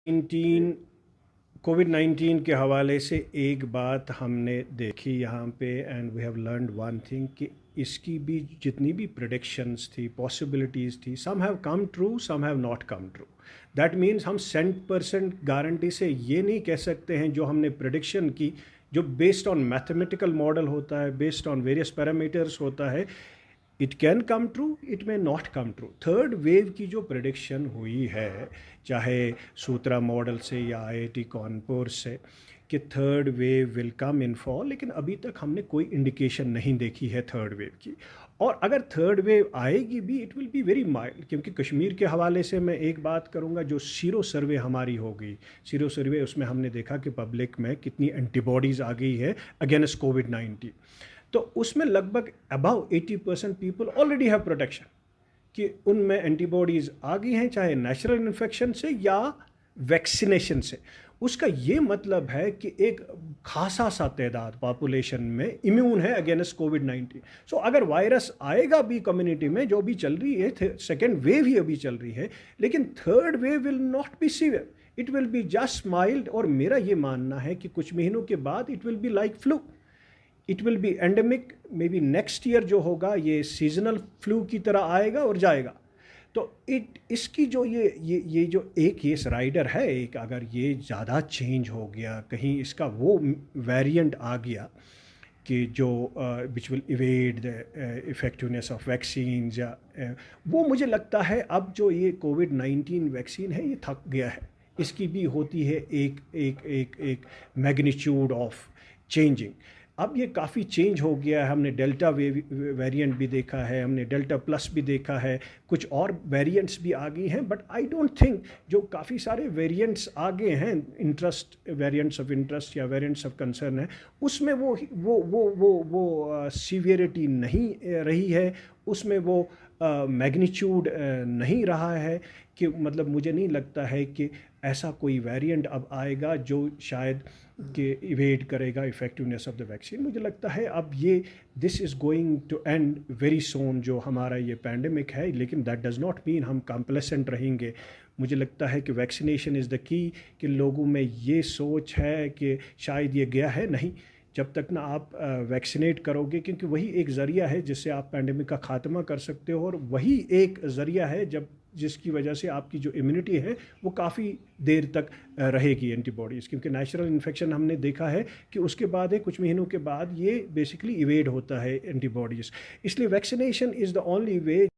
19 कोविड-19 के हवाले से एक बात हमने देखी यहाँ पे, and we have learned one thing कि इसकी भी जितनी भी प्रेडिक्शंस थी, पॉसिबिलिटीज़ थी, some have come true, some have not come true. That means हम 100% गारंटी से ये नहीं कह सकते हैं जो हमने प्रेडिक्शन की, जो बेस्ड ऑन मैथमेटिकल मॉडल होता है, बेस्ड ऑन वेरियस पैरामीटर्स होता है, it can come true, it may not come true. Third wave की जो प्रेडिक्शन हुई है, चाहे सूत्रा मॉडल से या आईआईटी कानपुर से, कि third wave will come in fall, लेकिन अभी तक हमने कोई इंडिकेशन नहीं देखी है थर्ड वेव की। और अगर थर्ड वेव आएगी भी, it will be very mild. क्योंकि कश्मीर के हवाले से मैं एक बात करूंगा, जो सीरो सर्वे हमारी हो गई, सीरो सर्वे, उसमें हमने देखा कि पब्लिक में कितनी एंटीबॉडीज़ आ गई है अगेंस्ट कोविड-19। तो उसमें लगभग about 80% people already have protection, कि उनमें एंटीबॉडीज़ आ गई हैं, चाहे नेचुरल इन्फेक्शन से या वैक्सीनेशन से। उसका ये मतलब है कि एक खासा सा तादाद पॉपुलेशन में इम्यून है अगेंस्ट कोविड-19। सो अगर वायरस आएगा भी कम्युनिटी में, जो भी चल रही है, सेकेंड वेव ही अभी चल रही है, लेकिन third wave will not be severe, it will be just mild. और मेरा ये मानना है कि कुछ महीनों के बाद it will be like flu, it will be endemic. May be next year जो होगा ये सीजनल फ्लू की तरह आएगा और जाएगा। तो इसकी जो ये जो एक ये राइडर है, एक अगर ये ज़्यादा चेंज हो गया, कहीं इसका वो वेरिएंट आ गया कि जो which will evade the effectiveness of vaccine, या वो मुझे लगता है अब जो ये कोविड-19 वैक्सीन है ये थक गया है। इसकी भी होती है एक एक एक एक मैग्नीट्यूड ऑफ चेंजिंग। अब ये काफ़ी चेंज हो गया है। हमने डेल्टा वेरिएंट भी देखा है, हमने डेल्टा प्लस भी देखा है, कुछ और वेरिएंट्स भी आ गई हैं। बट आई डोंट थिंक जो काफ़ी सारे वेरिएंट्स आ गए हैं, वेरिएंट्स ऑफ इंटरेस्ट या वेरिएंट्स ऑफ कंसर्न है, उसमें वो सीवियरिटी नहीं रही है, उसमें वो मैग्नीट्यूड नहीं रहा है। कि मतलब मुझे नहीं लगता है कि ऐसा कोई वेरिएंट अब आएगा जो शायद कि इवेड करेगा इफ़ेक्टिवनेस ऑफ द वैक्सीन। मुझे लगता है अब ये this is going to end very soon, जो हमारा ये पैंडमिक है। लेकिन दैट डज़ नॉट मीन हम कॉम्प्लेसेंट रहेंगे। मुझे लगता है कि वैक्सीनेशन इज़ द की, कि लोगों में ये सोच है कि शायद ये गया है, नहीं। जब तक ना आप वैक्सीनेट करोगे, क्योंकि वही एक ज़रिया है जिससे आप पैंडमिक का ख़ात्मा कर सकते हो, और वही एक ज़रिया है जिसकी वजह से आपकी जो इम्यूनिटी है वो काफ़ी देर तक रहेगी, एंटीबॉडीज़। क्योंकि नेचुरल इन्फेक्शन हमने देखा है कि उसके बाद कुछ महीनों के बाद ये बेसिकली इवेड होता है एंटीबॉडीज़। इसलिए vaccination is the only way